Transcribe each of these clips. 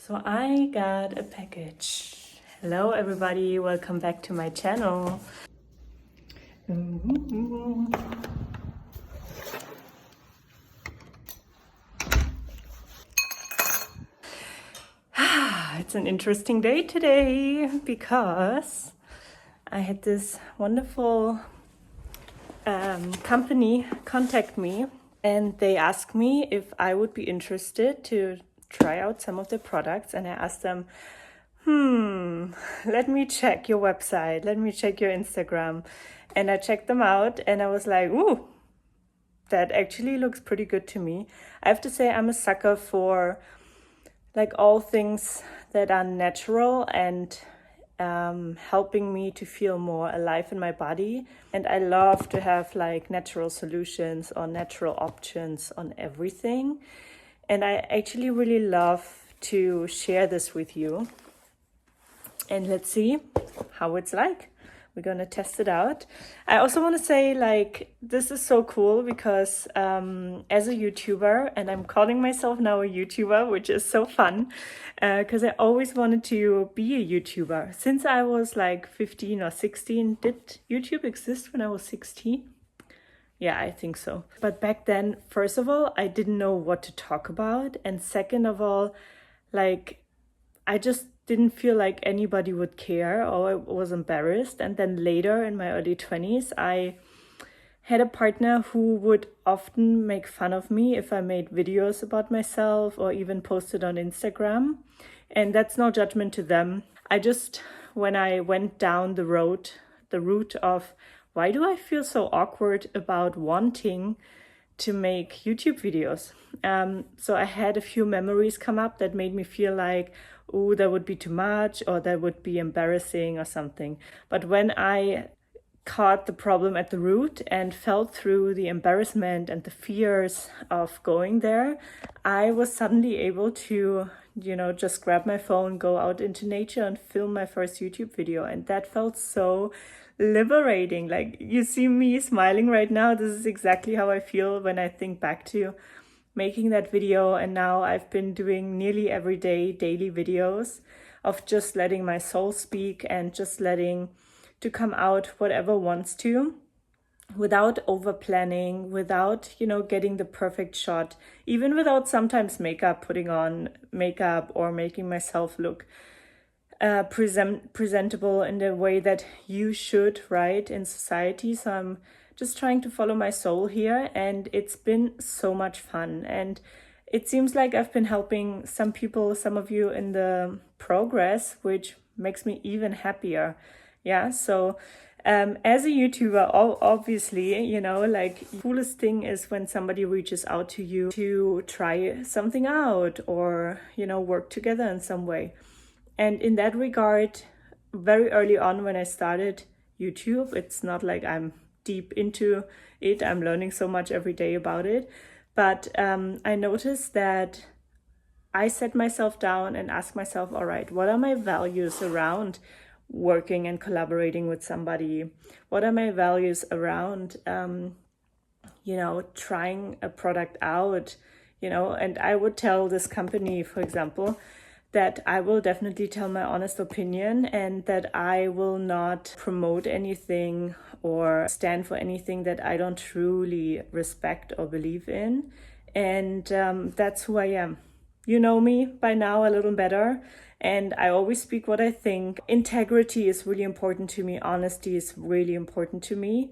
So I got a package. Hello everybody, welcome back to my channel. It's an interesting day today because I had this wonderful company contact me and they asked me if I would be interested to try out some of the products, and I asked them, let me check your website, let me check your Instagram. And I checked them out and I was like, ooh, that actually looks pretty good to me. I have to say I'm a sucker for like all things that are natural and helping me to feel more alive in my body. And I love to have like natural solutions or natural options on everything. And I actually really love to share this with you. And let's see how it's like. We're gonna test it out. I also want to say, like, this is so cool because as a YouTuber, and I'm calling myself now a YouTuber, which is so fun, because I always wanted to be a YouTuber since I was like 15 or 16. Did YouTube exist when I was 16? Yeah, I think so. But back then, first of all, I didn't know what to talk about. And second of all, like, I just didn't feel like anybody would care, or I was embarrassed. And then later in my early 20s, I had a partner who would often make fun of me if I made videos about myself or even posted on Instagram. And that's no judgment to them. I just, when I went down the route of why do I feel so awkward about wanting to make YouTube videos? So I had a few memories come up that made me feel like, oh, that would be too much, or that would be embarrassing or something. But when I caught the problem at the root and felt through the embarrassment and the fears of going there, I was suddenly able to, just grab my phone, go out into nature and film my first YouTube video. And that felt so liberating. Like, you see me smiling right now. This is exactly how I feel when I think back to making that video. And now I've been doing nearly every day daily videos of just letting my soul speak and just letting to come out whatever wants to, without over planning, without getting the perfect shot, even without sometimes putting on makeup or making myself look presentable in the way that you should, right, in society. So I'm just trying to follow my soul here, and it's been so much fun. And it seems like I've been helping some people, some of you, in the progress, which makes me even happier. Yeah, so as a YouTuber, obviously, like, the coolest thing is when somebody reaches out to you to try something out or, work together in some way. And in that regard, very early on when I started YouTube, it's not like I'm deep into it. I'm learning so much every day about it. But I noticed that I set myself down and ask myself, all right, what are my values around working and collaborating with somebody? What are my values around, trying a product out, and I would tell this company, for example, that I will definitely tell my honest opinion and that I will not promote anything or stand for anything that I don't truly respect or believe in. And that's who I am. You know me by now a little better, and I always speak what I think. Integrity is really important to me. Honesty is really important to me.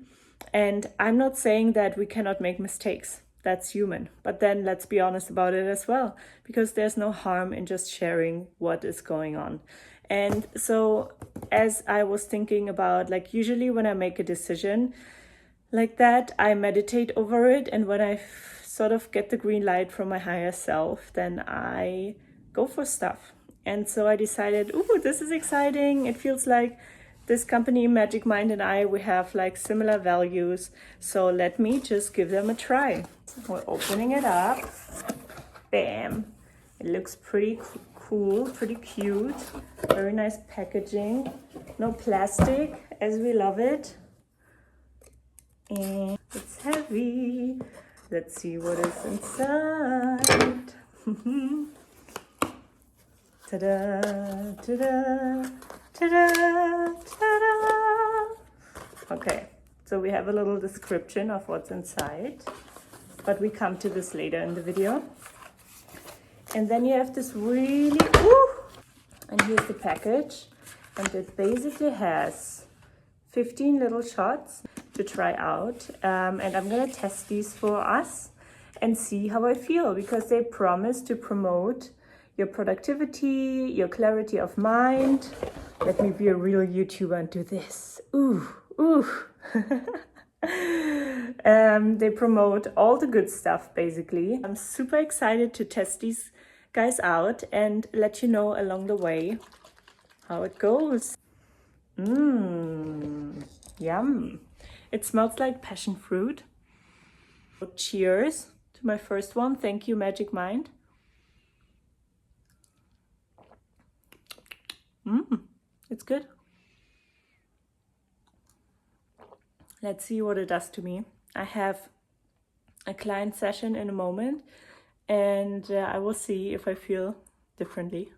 And I'm not saying that we cannot make mistakes. That's human. But then let's be honest about it as well, because there's no harm in just sharing what is going on. And so as I was thinking about, like, usually when I make a decision like that, I meditate over it. And when I sort of get the green light from my higher self, then I go for stuff. And so I decided, ooh, this is exciting. It feels like this company, Magic Mind, and we have like similar values. So let me just give them a try. We're opening it up. Bam. It looks pretty cool, pretty cute. Very nice packaging. No plastic, as we love it. And it's heavy. Let's see what is inside. Ta-da, ta-da, ta-da, ta-da. Okay, so we have a little description of what's inside, but we come to this later in the video. And then you have this really, and here's the package. And it basically has 15 little shots to try out. And I'm gonna test these for us and see how I feel, because they promise to promote your productivity, your clarity of mind. Let me be a real YouTuber and do this. Ooh. They promote all the good stuff, basically. I'm super excited to test these guys out and let you know along the way how it goes. Yum. It smells like passion fruit. Cheers to my first one. Thank you, Magic Mind. It's good. Let's see what it does to me. I have a client session in a moment, and I will see if I feel differently.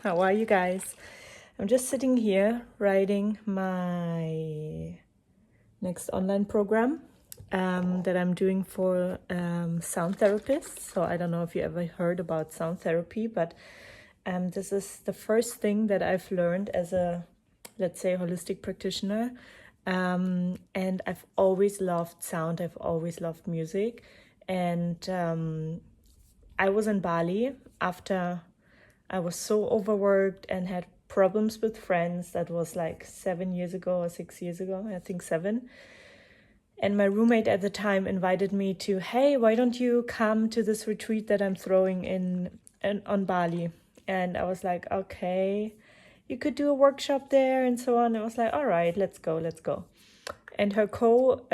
How are you guys? I'm just sitting here writing my next online program that I'm doing for sound therapists. So I don't know if you ever heard about sound therapy, but this is the first thing that I've learned as a, let's say, holistic practitioner. And I've always loved sound. I've always loved music. And I was in Bali after I was so overworked and had problems with friends. That was like 7 years ago or 6 years ago, I think 7. And my roommate at the time invited me to, hey, why don't you come to this retreat that I'm throwing in on Bali? And I was like, okay, you could do a workshop there and so on. I was like, all right, let's go. And her co-host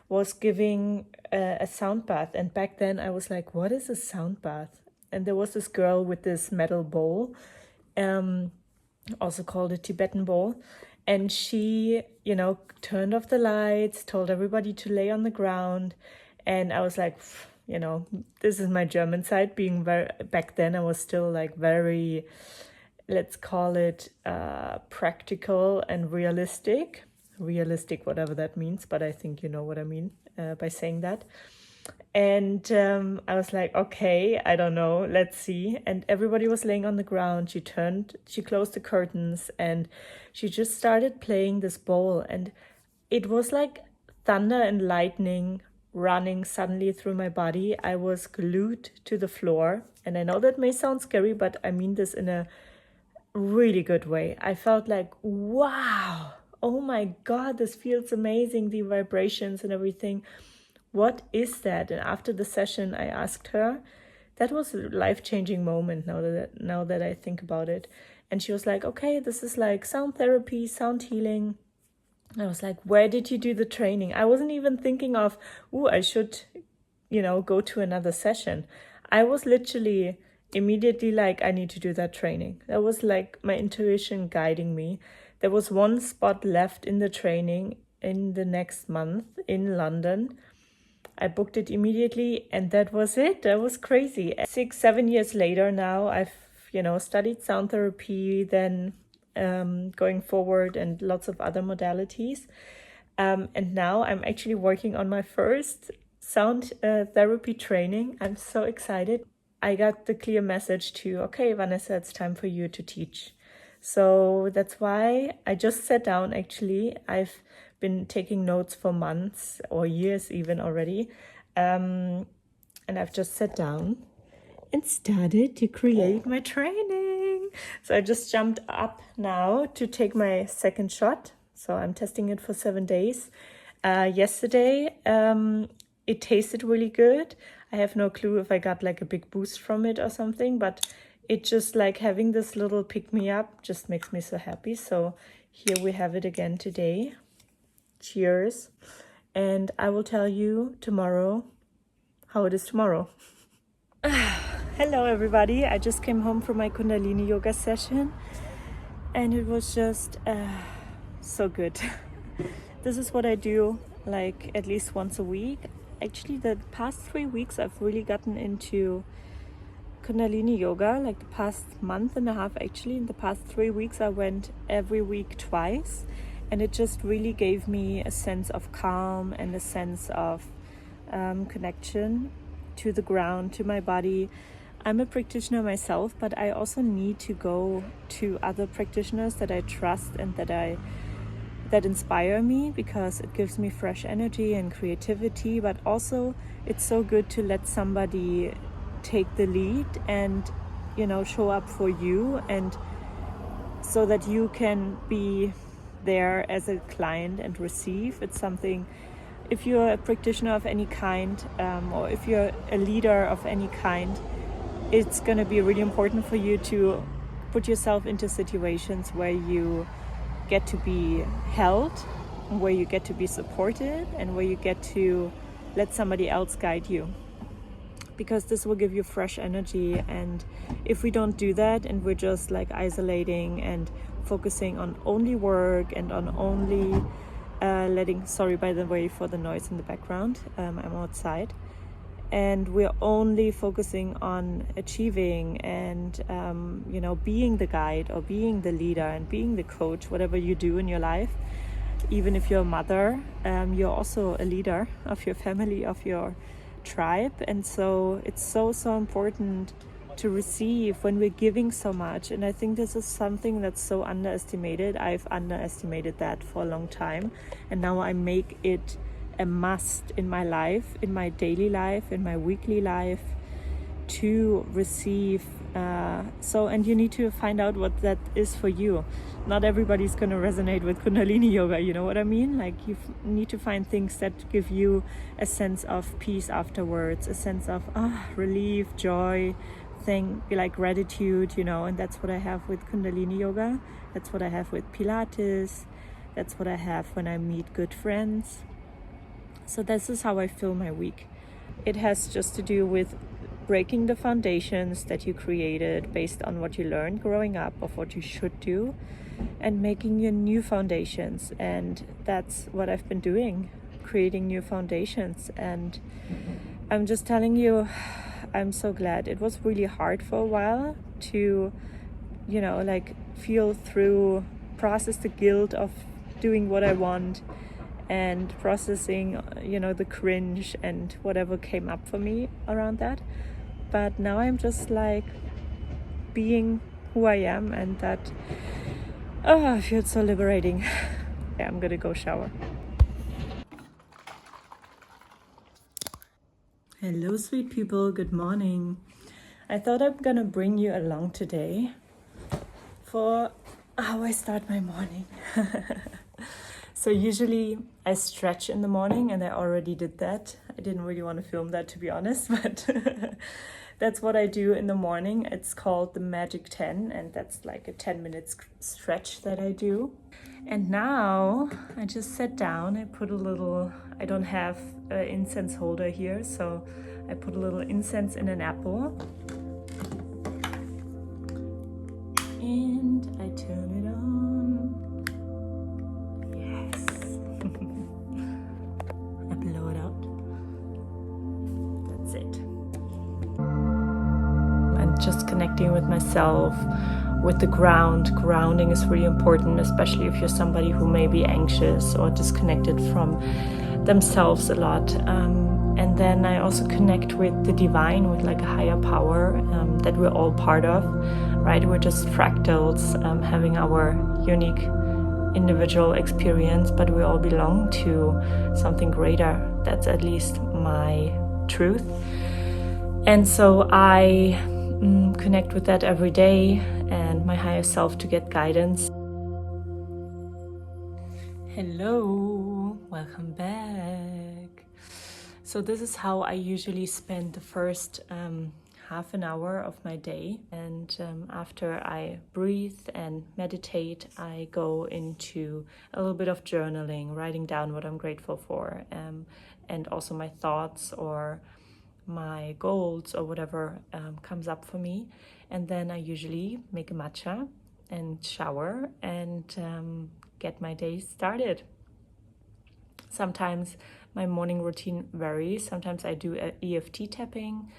was giving a sound bath. And back then I was like, what is a sound bath? And there was this girl with this metal bowl, also called a Tibetan bowl. And she, turned off the lights, told everybody to lay on the ground. And I was like, this is my German side, being very, back then I was still like very, let's call it practical and realistic, whatever that means, but I think you know what I mean by saying that. And I was like, okay, I don't know, let's see. And everybody was laying on the ground. She closed the curtains, and she just started playing this bowl. And it was like thunder and lightning running suddenly through my body. I was glued to the floor. And I know that may sound scary, but I mean this in a really good way. I felt like, wow, oh my God, this feels amazing, the vibrations and everything. What is that? And after the session, I asked her. That was a life-changing moment now that I think about it. And she was like, okay, this is like sound therapy, sound healing. I was like, where did you do the training? I wasn't even thinking of, I should, go to another session. I was literally immediately like, I need to do that training. That was like my intuition guiding me. There was one spot left in the training in the next month in London. I booked it immediately, and that was it. That was crazy. 6-7 years later now, I've, studied sound therapy, then going forward, and lots of other modalities. And now I'm actually working on my first sound therapy training. I'm so excited. I got the clear message to, okay, Vanessa, it's time for you to teach. So that's why I just sat down, actually. I've been taking notes for months or years even already. And I've just sat down and started to create my training. So I just jumped up now to take my second shot. So I'm testing it for 7 days. Yesterday, it tasted really good. I have no clue if I got like a big boost from it or something, but it just like having this little pick-me-up just makes me so happy. So here we have it again today. Cheers. And I will tell you tomorrow how it is tomorrow. Hello everybody. I just came home from my Kundalini yoga session, and it was just so good. This is what I do like at least once a week. Actually, the past 3 weeks I've really gotten into Kundalini yoga, like the past month and a half. Actually, in the past 3 weeks I went every week twice, and it just really gave me a sense of calm and a sense of connection to the ground, to my body. I'm a practitioner myself, but I also need to go to other practitioners that I trust and that inspire me, because it gives me fresh energy and creativity. But also it's so good to let somebody take the lead and, you know, show up for you, and so that you can be there as a client and receive. It's something, if you're a practitioner of any kind, or if you're a leader of any kind, it's going to be really important for you to put yourself into situations where you get to be held, where you get to be supported, and where you get to let somebody else guide you, because this will give you fresh energy. And if we don't do that, and we're just like isolating and focusing on only work and on only sorry by the way for the noise in the background, I'm outside, and we're only focusing on achieving and you know, being the guide or being the leader and being the coach, whatever you do in your life. Even if you're a mother, you're also a leader of your family, of your tribe. And so it's so important to receive when we're giving so much. And I think this is something that's so underestimated. I've underestimated that for a long time, and now I make it a must in my life, in my daily life, in my weekly life, to receive. And you need to find out what that is for you. Not everybody's going to resonate with Kundalini yoga, you know what I mean? Like, you need to find things that give you a sense of peace afterwards, a sense of relief, joy, like gratitude, you know. And that's what I have with Kundalini yoga. That's what I have with Pilates. That's what I have when I meet good friends. So this is how I fill my week. It has just to do with breaking the foundations that you created based on what you learned growing up of what you should do, and making your new foundations. And that's what I've been doing, creating new foundations. And I'm just telling you, I'm so glad. It was really hard for a while to, you know, like process the guilt of doing what I want, and processing, you know, the cringe and whatever came up for me around that. But now I'm just like being who I am, and that, I feel so liberating. Yeah, I'm gonna go shower. Hello, sweet people, good morning. I thought I'm gonna bring you along today for how I start my morning. So usually I stretch in the morning, and I already did that. I didn't really want to film that, to be honest, but that's what I do in the morning. It's called the Magic 10, and that's like a 10-minute stretch that I do. And now I just sat down. I don't have an incense holder here, so I put a little incense in an apple. And I turn it on. I blow it out. That's it. And just connecting with myself, with the ground. Grounding is really important, especially if you're somebody who may be anxious or disconnected from themselves a lot. And then I also connect with the divine, with like a higher power that we're all part of, right? We're just fractals, having our unique individual experience, but we all belong to something greater. That's at least my truth. And so I connect with that every day, and my higher self, to get guidance. Hello, welcome back. So this is how I usually spend the first half an hour of my day. And after I breathe and meditate, I go into a little bit of journaling, writing down what I'm grateful for, and also my thoughts or my goals or whatever comes up for me. And then I usually make a matcha and shower and get my day started. Sometimes my morning routine varies. Sometimes I do EFT tapping.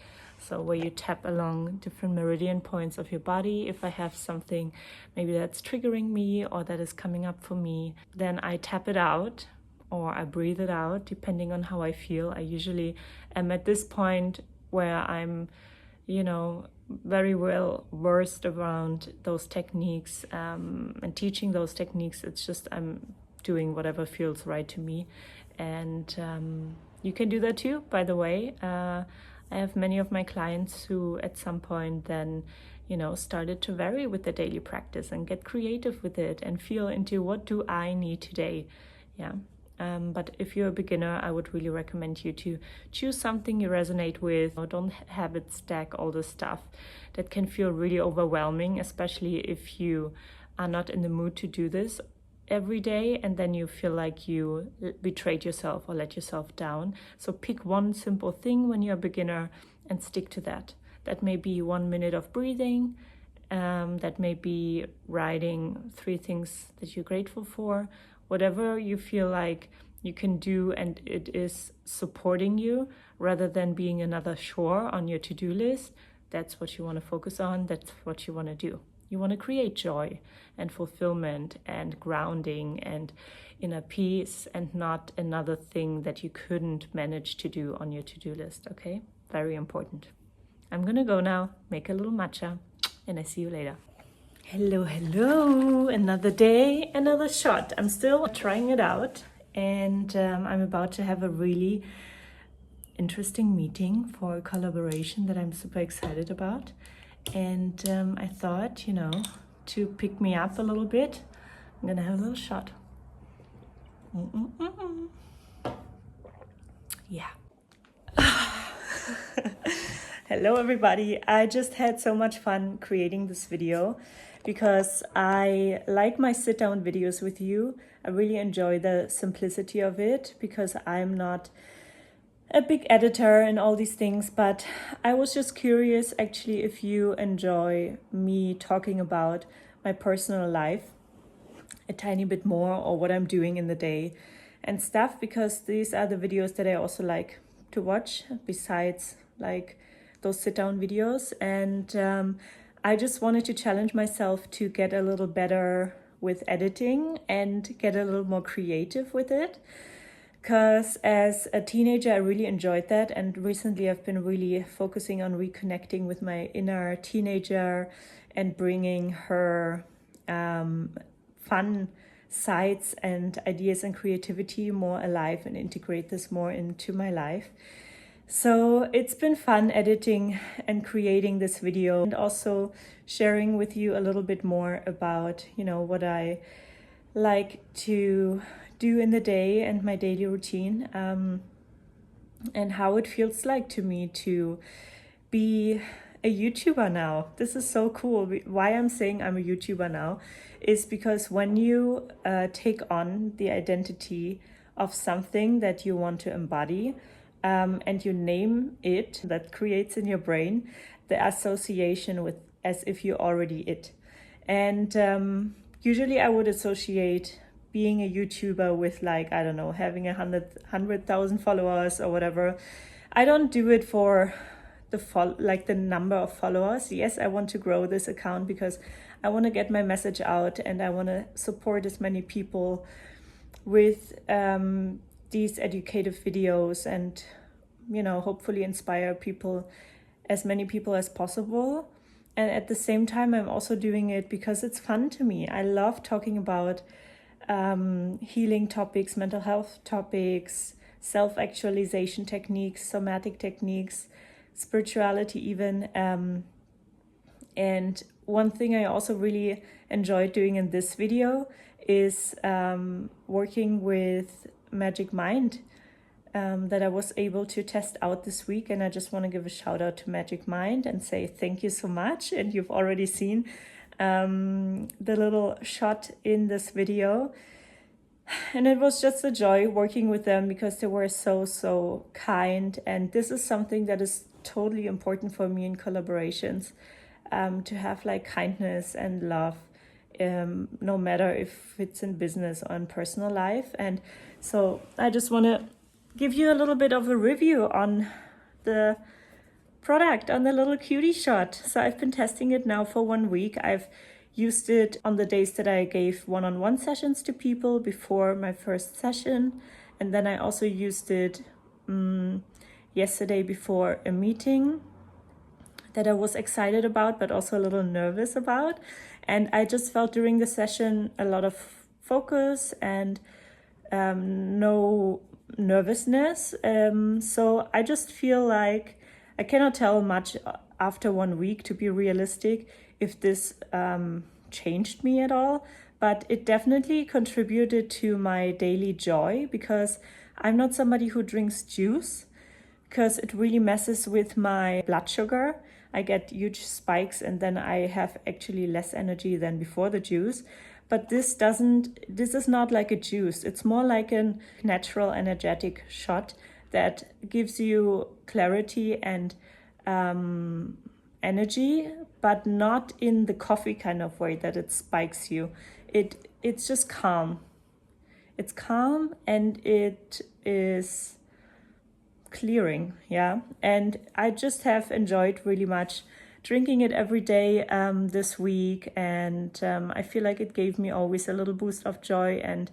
So where you tap along different meridian points of your body. If I have something maybe that's triggering me or that is coming up for me, then I tap it out or I breathe it out depending on how I feel. I usually am at this point where I'm, you know, very well versed around those techniques and teaching those techniques. It's just I'm doing whatever feels right to me. And you can do that too, by the way. I have many of my clients who at some point then, you know, started to vary with the daily practice and get creative with it and feel into what do I need today. Yeah. But if you're a beginner, I would really recommend you to choose something you resonate with. Don't have it stack all the stuff that can feel really overwhelming, especially if you are not in the mood to do this every day and then you feel like you betrayed yourself or let yourself down. So pick one simple thing when you're a beginner and stick to that. That may be 1 minute of breathing. That may be writing 3 things that you're grateful for. Whatever you feel like you can do and it is supporting you rather than being another chore on your to-do list, that's what you want to focus on. That's what you want to do. You want to create joy and fulfillment and grounding and inner peace and not another thing that you couldn't manage to do on your to-do list, okay? Very important. I'm going to go now, make a little matcha, and I see you later. Hello, hello. Another day, another shot. I'm still trying it out and I'm about to have a really interesting meeting for a collaboration that I'm super excited about. And I thought, you know, to pick me up a little bit, I'm gonna have a little shot. Yeah. Hello everybody. I just had so much fun creating this video because I like my sit down videos with you. I really enjoy the simplicity of it because I'm not a big editor and all these things, but I was just curious actually if you enjoy me talking about my personal life a tiny bit more or what I'm doing in the day and stuff, because these are the videos that I also like to watch besides like those sit down videos. And I just wanted to challenge myself to get a little better with editing and get a little more creative with it. Because as a teenager, I really enjoyed that. And recently I've been really focusing on reconnecting with my inner teenager and bringing her fun sides and ideas and creativity more alive and integrate this more into my life. So it's been fun editing and creating this video and also sharing with you a little bit more about, you know, what I like to do in the day and my daily routine, and how it feels like to me to be a YouTuber now. This is so cool. Why I'm saying I'm a YouTuber now is because when you take on the identity of something that you want to embody, and you name it, that creates in your brain the association with as if you're already it. And usually I would associate being a YouTuber with like, I don't know, having 100,000 followers or whatever. I don't do it for the number of followers. Yes, I want to grow this account because I want to get my message out and I want to support as many people with these educative videos and, you know, hopefully inspire people, as many people as possible. And at the same time, I'm also doing it because it's fun to me. I love talking about healing topics, mental health topics, self-actualization techniques, somatic techniques, spirituality even. And one thing I also really enjoyed doing in this video is working with Magic Mind that I was able to test out this week. And I just want to give a shout out to Magic Mind and say thank you so much. And you've already seen the little shot in this video. And it was just a joy working with them because they were so kind. And this is something that is totally important for me in collaborations, to have like kindness and love, no matter if it's in business or in personal life. And so I just want to give you a little bit of a review on the product, on the little cutie shot. So I've been testing it now for 1 week. I've used it on the days that I gave one-on-one sessions to people before my first session. And then I also used it yesterday before a meeting that I was excited about, but also a little nervous about. And I just felt during the session a lot of focus and no nervousness. So I just feel like I cannot tell much after 1 week, to be realistic, if this changed me at all. But it definitely contributed to my daily joy, because I'm not somebody who drinks juice, because it really messes with my blood sugar. I get huge spikes and then I have actually less energy than before the juice. But this is not like a juice. It's more like a natural energetic shot that gives you clarity and energy, but not in the coffee kind of way that it spikes you. It's just calm. It's calm and it is clearing, yeah. And I just have enjoyed really much drinking it every day this week, and I feel like it gave me always a little boost of joy and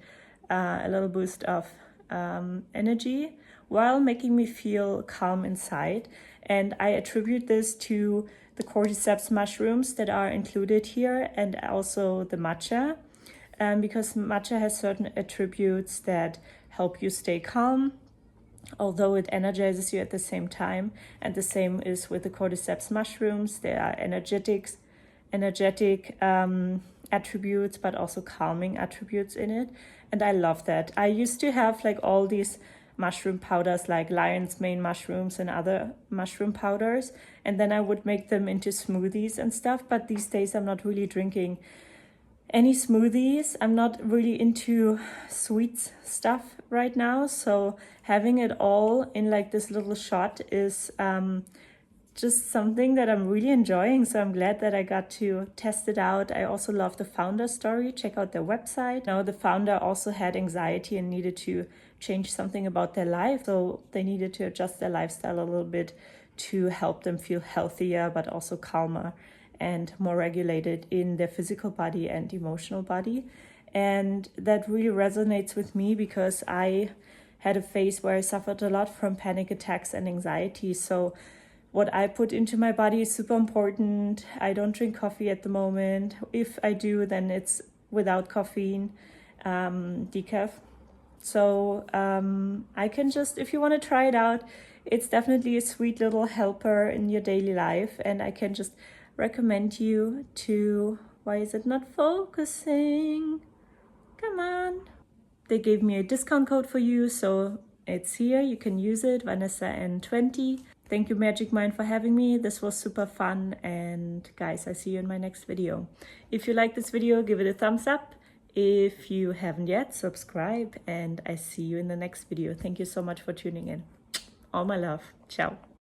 a little boost of energy, while making me feel calm inside. And I attribute this to the cordyceps mushrooms that are included here, and also the matcha, because matcha has certain attributes that help you stay calm, although it energizes you at the same time. And the same is with the cordyceps mushrooms. There are energetic attributes, but also calming attributes in it. And I love that. I used to have like all these mushroom powders, like lion's mane mushrooms and other mushroom powders, and then I would make them into smoothies and stuff. But these days I'm not really drinking any smoothies. I'm not really into sweet stuff right now, so having it all in like this little shot is just something that I'm really enjoying. So I'm glad that I got to test it out. I also love the founder story. Check out their website. Now, the founder also had anxiety and needed to change something about their life, so they needed to adjust their lifestyle a little bit to help them feel healthier, but also calmer and more regulated in their physical body and emotional body. And that really resonates with me, because I had a phase where I suffered a lot from panic attacks and anxiety. So what I put into my body is super important. I don't drink coffee at the moment. If I do, then it's without caffeine, decaf. So I can just, if you want to try it out, it's definitely a sweet little helper in your daily life. And I can just recommend you to, why is it not focusing? Come on. They gave me a discount code for you, so it's here. You can use it, Vanessa N20. Thank you, Magic Mind, for having me. This was super fun. And guys, I see you in my next video. If you like this video, give it a thumbs up. If you haven't yet, subscribe. And I see you in the next video. Thank you so much for tuning in. All my love. Ciao.